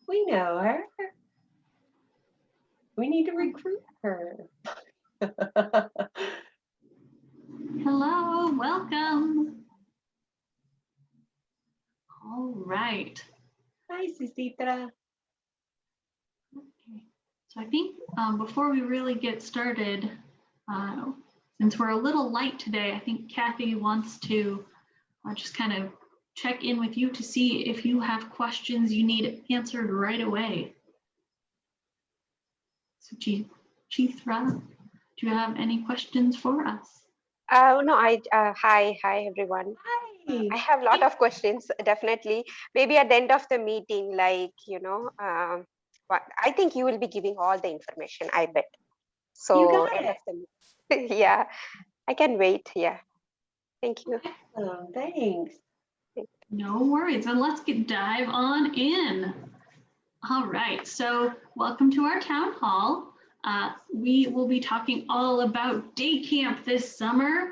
We know her. We need to recruit her. Hello, welcome. All right. Hi, Cicitra. Okay. So I think before we really get started, since we're a little light today, I think Kathy wants to just kind of check in with you to see if you have questions you need answered right away. So Chithra, do you have any questions for us? No, hi everyone. Hi. I have a lot of questions, definitely. Maybe at the end of the meeting, I think you will be giving all the information, I bet. You So, got end it. of the meeting. Yeah, I can wait. Yeah, thank you. Oh, thanks. No worries, and let's dive on in. All right, so welcome to our town hall. We will be talking all about day camp this summer,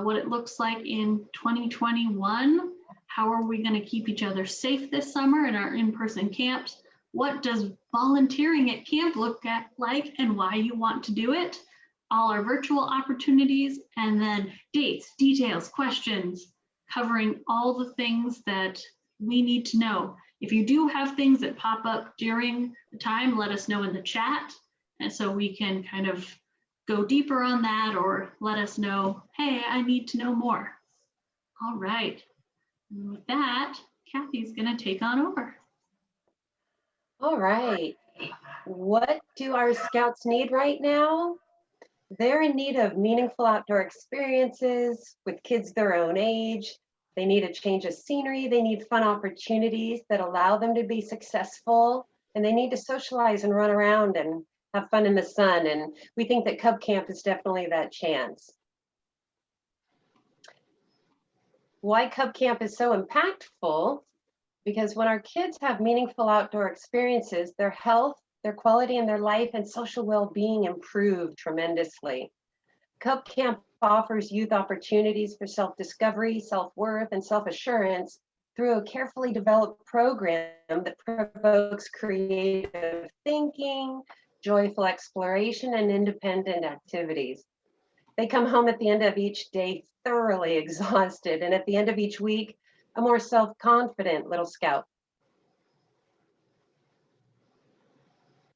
what it looks like in 2021. How are we going to keep each other safe this summer in our in-person camps? What does volunteering at camp look like and why you want to do it? All our virtual opportunities, and then dates, details, questions, covering all the things that we need to know. If you do have things that pop up during the time, let us know in the chat. And so we can kind of go deeper on that or let us know, hey, I need to know more. All right. And with that, Kathy's going to take on over. All right. What do our scouts need right now? They're in need of meaningful outdoor experiences with kids their own age. They need a change of scenery. They need fun opportunities that allow them to be successful. And they need to socialize and run around and have fun in the sun. And we think that Cub Camp is definitely that chance. Why Cub Camp is so impactful? Because when our kids have meaningful outdoor experiences, their health, their quality in their life, and social well-being improve tremendously. Cub Camp offers youth opportunities for self-discovery, self-worth, and self-assurance through a carefully developed program that provokes creative thinking, joyful exploration, and independent activities. They come home at the end of each day thoroughly exhausted, and at the end of each week, a more self-confident little scout.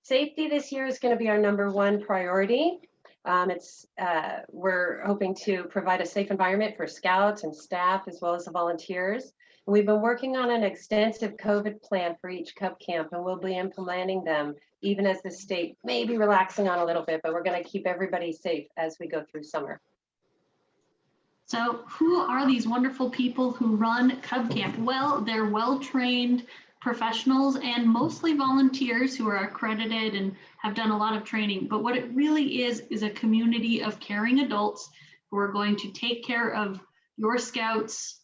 Safety this year is going to be our #1 priority. We're hoping to provide a safe environment for scouts and staff as well as the volunteers. And we've been working on an extensive COVID plan for each Cub Camp, and we'll be implementing them even as the state may be relaxing on a little bit, but we're going to keep everybody safe as we go through summer. So who are these wonderful people who run Cub Camp? Well, they're well-trained professionals and mostly volunteers who are accredited and have done a lot of training. But what it really is a community of caring adults who are going to take care of your scouts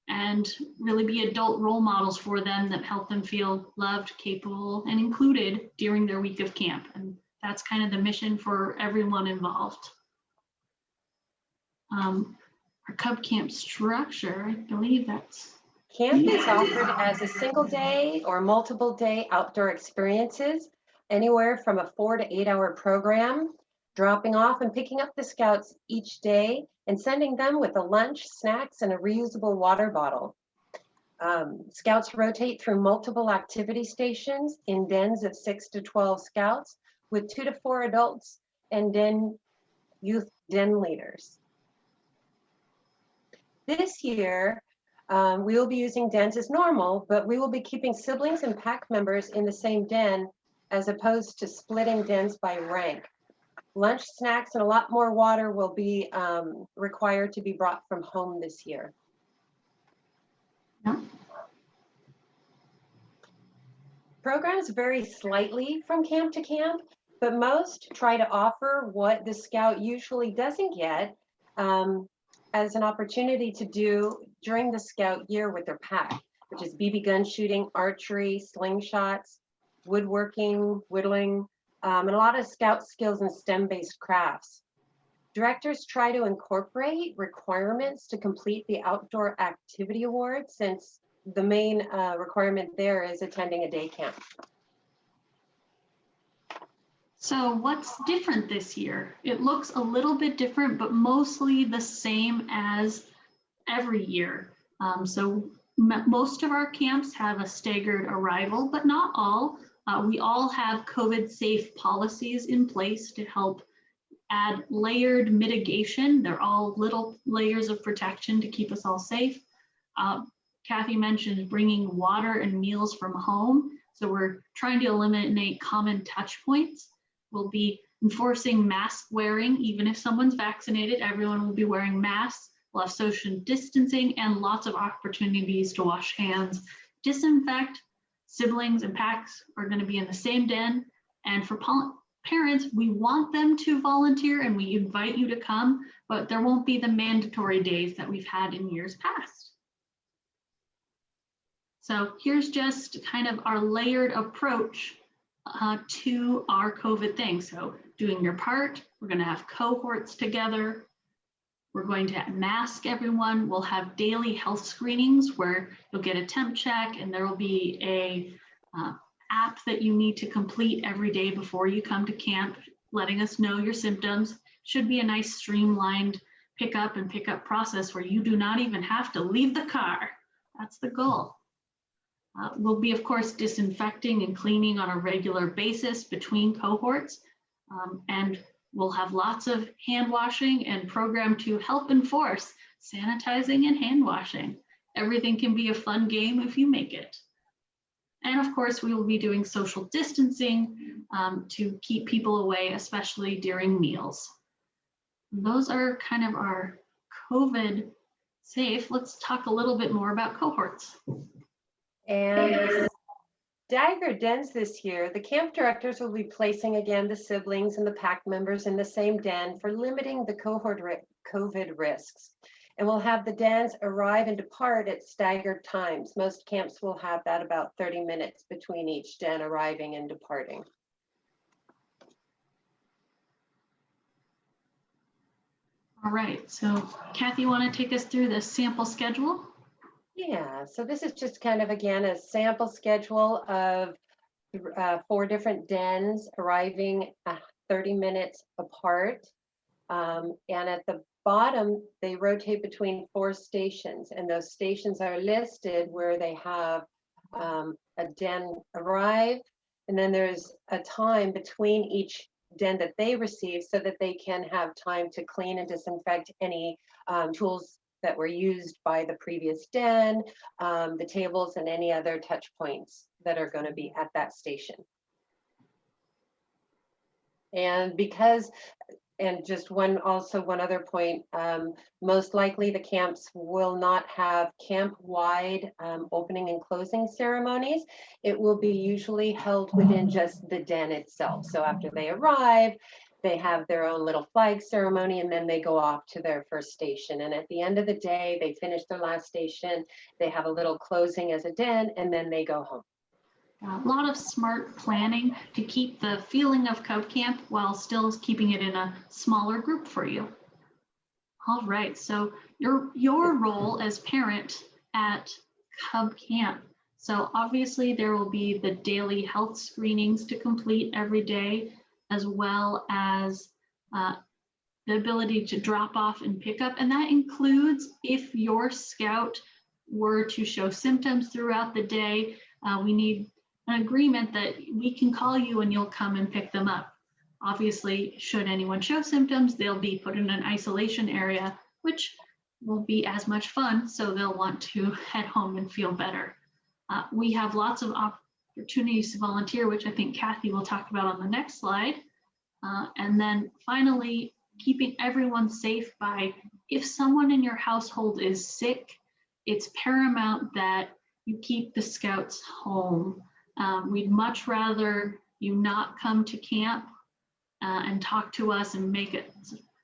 and really be adult role models for them that help them feel loved, capable, and included during their week of camp. And that's kind of the mission for everyone involved. Our Cub Camp structure, I believe that's... Camp is offered as a single day or multiple day outdoor experiences, anywhere from a 4 to 8 hour program, dropping off and picking up the scouts each day and sending them with a lunch, snacks, and a reusable water bottle. Scouts rotate through multiple activity stations in dens of 6 to 12 scouts with 2 to 4 adults and youth den leaders. This year, we will be using dens as normal, but we will be keeping siblings and pack members in the same den as opposed to splitting dens by rank. Lunch, snacks, and a lot more water will be required to be brought from home this year. Yeah. Programs vary slightly from camp to camp, but most try to offer what the scout usually doesn't get as an opportunity to do during the scout year with their pack, which is BB gun shooting, archery, slingshots, woodworking, whittling, and a lot of scout skills and STEM-based crafts. Directors try to incorporate requirements to complete the outdoor activity award, since the main requirement there is attending a day camp. So what's different this year? It looks a little bit different, but mostly the same as every year. Most of our camps have a staggered arrival, but not all. We all have COVID safe policies in place to help add layered mitigation. They're all little layers of protection to keep us all safe. Kathy mentioned bringing water and meals from home. So we're trying to eliminate common touch points. We'll be enforcing mask wearing. Even if someone's vaccinated, everyone will be wearing masks. We'll have social distancing and lots of opportunities to wash hands, disinfect. Siblings and packs are going to be in the same den. And for parents, we want them to volunteer and we invite you to come, but there won't be the mandatory days that we've had in years past. So here's just kind of our layered approach to our COVID thing. So doing your part, we're going to have cohorts together. We're going to mask everyone. We'll have daily health screenings where you'll get a temp check and there will be a app that you need to complete every day before you come to camp, letting us know your symptoms. Should be a nice streamlined pick up process where you do not even have to leave the car. That's the goal. We'll be, of course, disinfecting and cleaning on a regular basis between cohorts. And we'll have lots of hand washing and program to help enforce sanitizing and hand washing. Everything can be a fun game if you make it. And of course, we will be doing social distancing to keep people away, especially during meals. Those are kind of our COVID safe. Let's talk a little bit more about cohorts. And the staggered dens this year, the camp directors will be placing again the siblings and the pack members in the same den for limiting the cohort COVID risks. And we'll have the dens arrive and depart at staggered times. Most camps will have that about 30 minutes between each den arriving and departing. All right, so Kathy, you want to take us through the sample schedule? Yeah, so this is just kind of, again, a sample schedule of 4 different dens arriving 30 minutes apart. And at the bottom, they rotate between 4 stations, and those stations are listed where they have a den arrive, and then there's a time between each den that they receive so that they can have time to clean and disinfect any tools that were used by the previous den, the tables, and any other touch points that are going to be at that station. And just one other point, most likely the camps will not have camp-wide opening and closing ceremonies. It will be usually held within just the den itself. So after they arrive, they have their own little flag ceremony, and then they go off to their first station. And at the end of the day, they finish their last station, they have a little closing as a den, and then they go home. A lot of smart planning to keep the feeling of Cub Camp while still keeping it in a smaller group for you. All right, so your role as parent at Cub Camp. So obviously there will be the daily health screenings to complete every day, as well as the ability to drop off and pick up. And that includes if your scout were to show symptoms throughout the day, we need an agreement that we can call you and you'll come and pick them up. Obviously, should anyone show symptoms, they'll be put in an isolation area, which will be as much fun, so they'll want to head home and feel better. We have lots of opportunities to volunteer, which I think Kathy will talk about on the next slide. And then finally, keeping everyone safe by, if someone in your household is sick, it's paramount that you keep the scouts home. We'd much rather you not come to camp and talk to us and make an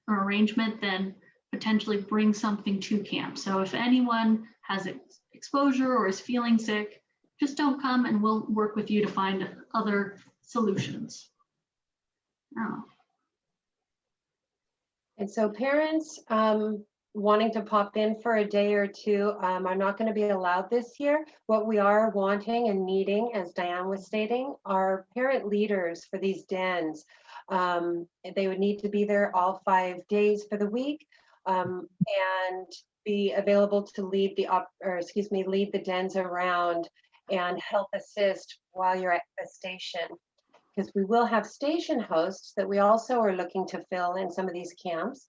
arrangement than potentially bring something to camp. So if anyone has exposure or is feeling sick, just don't come and we'll work with you to find other solutions. Oh. And so parents wanting to pop in for a day or two are not going to be allowed this year. What we are wanting and needing, as Diane was stating, are parent leaders for these dens They would need to be there all 5 days for the week, and be available to lead lead the dens around and help assist while you're at the station. Because we will have station hosts that we also are looking to fill in some of these camps,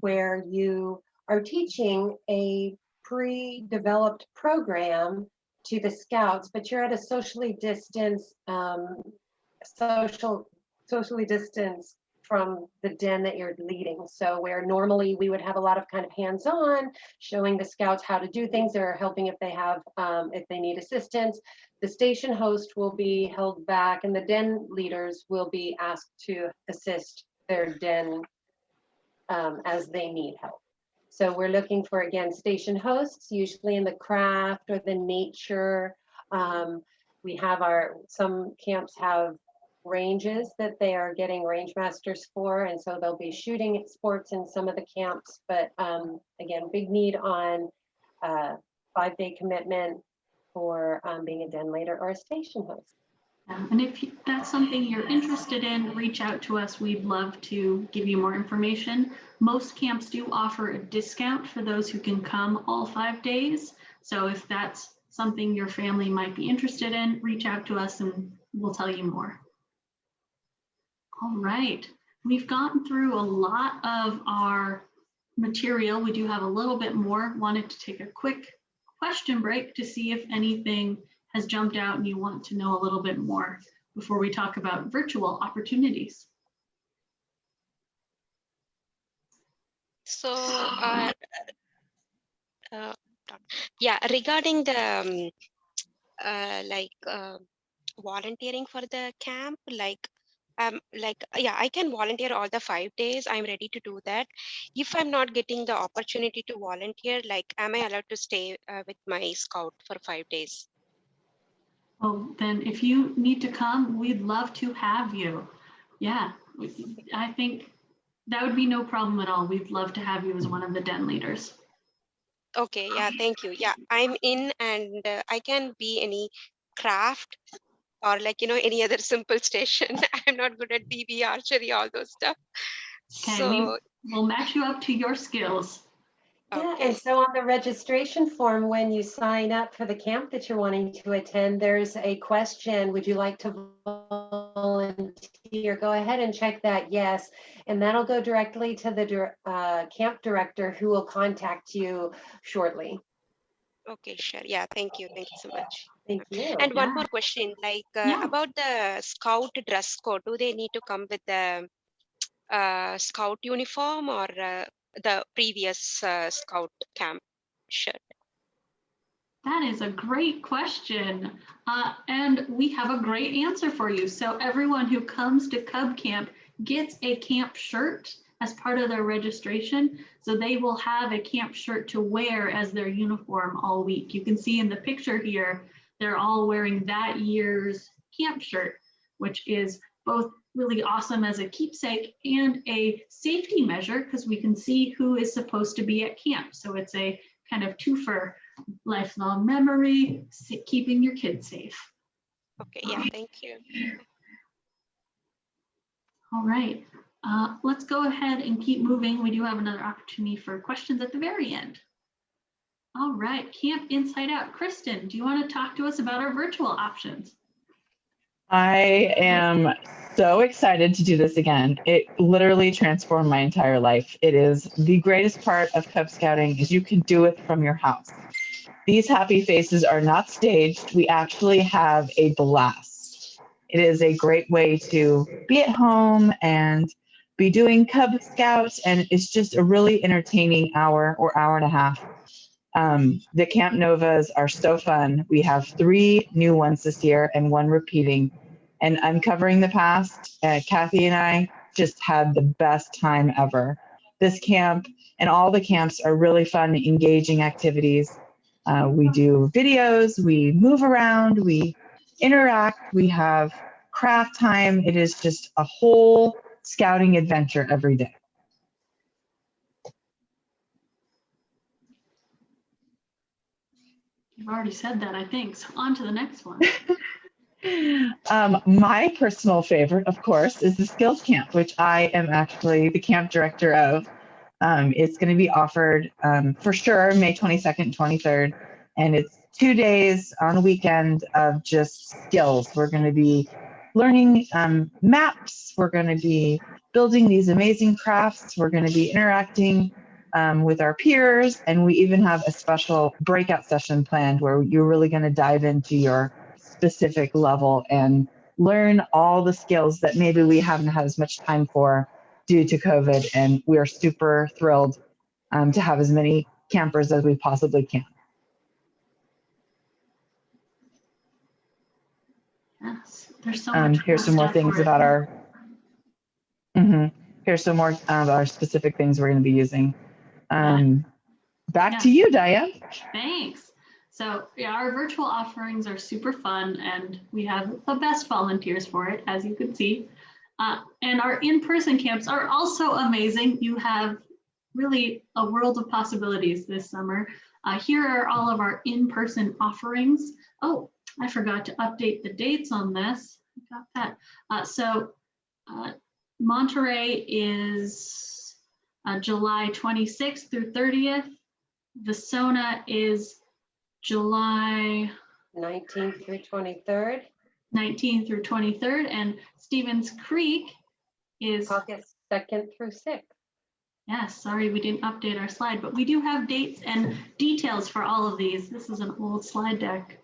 where you are teaching a pre-developed program to the scouts, but you're at a socially distanced from the den that you're leading. So where normally we would have a lot of kind of hands-on, showing the scouts how to do things or helping if they have, if they need assistance, the station host will be held back and the den leaders will be asked to assist their den as they need help. So we're looking for, again, station hosts, usually in the craft or the nature. We have some camps have ranges that they are getting range masters for, and so they'll be shooting sports in some of the camps. But again, big need on 5-day commitment for being a den leader or a station host. And if that's something you're interested in, reach out to us. We'd love to give you more information. Most camps do offer a discount for those who can come all 5 days. So if that's something your family might be interested in, reach out to us and we'll tell you more. All right, we've gotten through a lot of our material. We do have a little bit more. Wanted to take a quick question break to see if anything has jumped out and you want to know a little bit more before we talk about virtual opportunities. So, yeah, regarding the volunteering for the camp, yeah, I can volunteer all the 5 days. I'm ready to do that. If I'm not getting the opportunity to volunteer, am I allowed to stay with my scout for 5 days? Well, then if you need to come, we'd love to have you. Yeah, I think that would be no problem at all. We'd love to have you as one of the den leaders. Okay, yeah, thank you. Yeah, I'm in, and I can be any craft or any other simple station. I'm not good at BB, archery, all those stuff. Okay, So we'll match you up to your skills. Yeah, okay. and so on the registration form, when you sign up for the camp that you're wanting to attend, there's a question, would you like to volunteer? Go ahead and check that yes, and that'll go directly to the camp director who will contact you shortly. Okay, sure. Yeah, thank you. Thank you so much. Thank you. And one more question, about the scout dress code, do they need to come with the scout uniform or the previous scout camp shirt? That is a great question. And we have a great answer for you. So everyone who comes to Cub Camp gets a camp shirt as part of their registration. So they will have a camp shirt to wear as their uniform all week. You can see in the picture here, they're all wearing that year's camp shirt, which is both really awesome as a keepsake and a safety measure because we can see who is supposed to be at camp. So it's a kind of twofer, lifelong memory, keeping your kids safe. Okay, yeah, thank you. All right, let's go ahead and keep moving. We do have another opportunity for questions at the very end. All right, Camp Inside Out. Kristen, do you want to talk to us about our virtual options? I am so excited to do this again. It literally transformed my entire life. It is the greatest part of Cub Scouting is you can do it from your house. These happy faces are not staged. We actually have a blast. It is a great way to be at home and be doing Cub Scouts, and it's just a really entertaining hour or hour and a half. The Camp Novas are so fun. We have 3 new ones this year and 1 repeating. And uncovering the past, Kathy and I just had the best time ever. This camp and all the camps are really fun, engaging activities. We do videos, we move around, we interact, we have craft time. It is just a whole scouting adventure every day. You've already said that, I think. So on to the next one. My personal favorite, of course, is the skills camp, which I am actually the camp director of. It's going to be offered for sure May 22nd, 23rd, and it's 2 days on a weekend of just skills. We're going to be learning maps. We're going to be building these amazing crafts. We're going to be interacting with our peers, and we even have a special breakout session planned where you're really going to dive into your specific level and learn all the skills that maybe we haven't had as much time for due to COVID. And we are super thrilled to have as many campers as we possibly can. Yes, there's so much. Here's some more things about our. Here's some more of our specific things we're going to be using. Back to you, Diane. Thanks. So yeah, our virtual offerings are super fun, and we have the best volunteers for it, as you can see. And our in-person camps are also amazing. You have really a world of possibilities this summer. Here are all of our in-person offerings. Oh, I forgot to update the dates on this. I got that. Monterey is July 26th through 30th. Vasona is July 19th through 23rd. 19th through 23rd, and Stevens Creek is August 2nd through 6th. Yes, sorry, we didn't update our slide, but we do have dates and details for all of these. This is an old slide deck.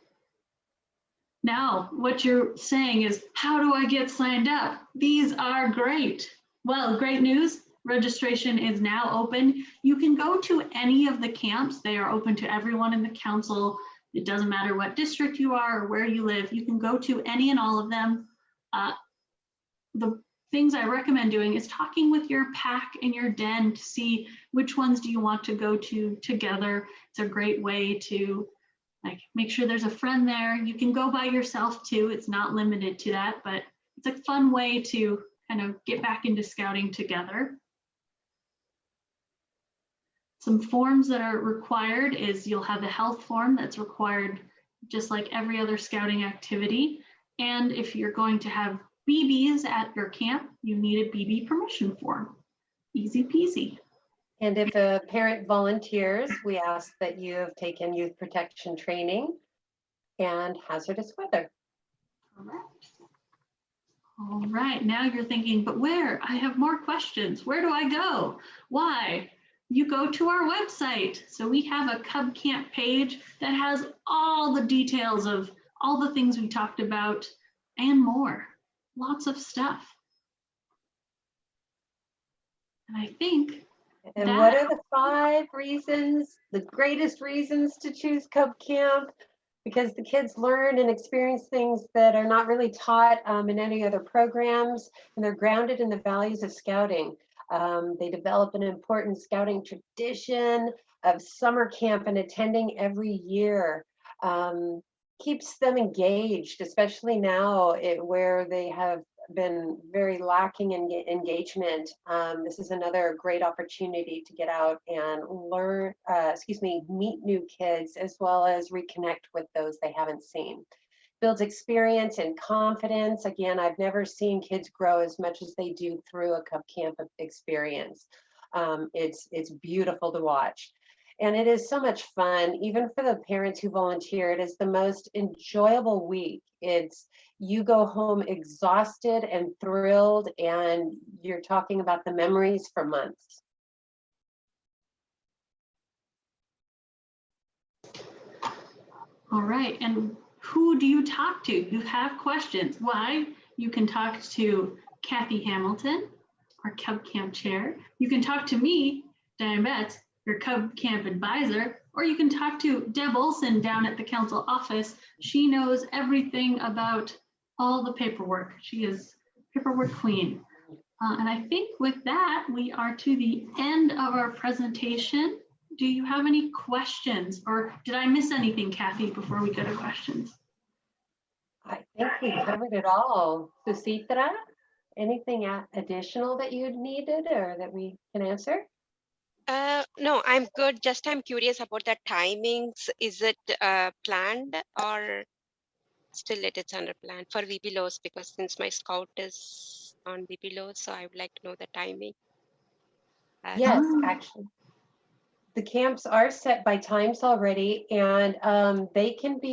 Now, what you're saying is, how do I get signed up? These are great. Well, great news. Registration is now open. You can go to any of the camps. They are open to everyone in the council. It doesn't matter what district you are or where you live. You can go to any and all of them. The things I recommend doing is talking with your pack and your den to see which ones do you want to go to together. It's a great way to make sure there's a friend there. You can go by yourself too. It's not limited to that, but it's a fun way to kind of get back into scouting together. Some forms that are required is you'll have a health form that's required just like every other scouting activity. And if you're going to have BBs at your camp, you need a BB permission form. Easy peasy. And if a parent volunteers, we ask that you have taken youth protection training and hazardous weather. All right, now you're thinking, but where? I have more questions. Where do I go? Why? You go to our website. So we have a Cub Camp page that has all the details of all the things we talked about and more. Lots of stuff. And I think And what are the 5 reasons, the greatest reasons to choose Cub Camp? Because the kids learn and experience things that are not really taught in any other programs, and they're grounded in the values of scouting. They develop an important scouting tradition of summer camp and attending every year. Keeps them engaged, especially now where they have been very lacking in engagement. This is another great opportunity to get out and learn, meet new kids, as well as reconnect with those they haven't seen. Builds experience and confidence. Again, I've never seen kids grow as much as they do through a Cub Camp experience. It's beautiful to watch. And it is so much fun, even for the parents who volunteer. It is the most enjoyable week. You go home exhausted and thrilled, and you're talking about the memories for months. all right, and who do you talk to? You have questions. Why? You can talk to Kathy Hamilton, our Cub Camp chair. You can talk to me, Diane Betts, your Cub Camp advisor, or you can talk to Deb Olson down at the council office. She knows everything about all the paperwork. She is paperwork queen. And I think with that, we are to the end of our presentation. Do you have any questions, or did I miss anything, Kathy, before we go to questions? I think we covered it all. Susitra, anything additional that you needed or that we can answer? No, I'm good. Just I'm curious about the timings. Is it planned or? still it's under plan for VB Lows, because since my scout is on VB Lows, so I would like to know the timing. Yes, Ah. actually. The camps are set by times already, and they can be